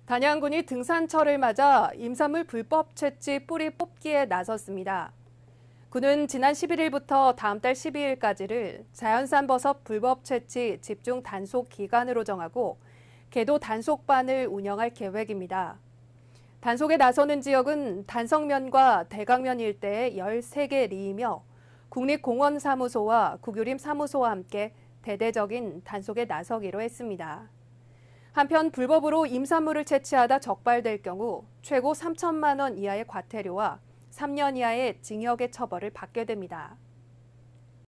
단양군이 등산철을 맞아 임산물 불법 채취 뿌리 뽑기에 나섰습니다. 군은 지난 11일부터 다음 달 12일까지를 자연산 버섯 불법 채취 집중 단속 기간으로 정하고 계도 단속반을 운영할 계획입니다. 단속에 나서는 지역은 단성면과 대강면 일대의 13개 리이며 국립공원사무소와 국유림사무소와 함께 대대적인 단속에 나서기로 했습니다. 한편 불법으로 임산물을 채취하다 적발될 경우 최고 3천만 원 이하의 과태료와 3년 이하의 징역의 처벌을 받게 됩니다.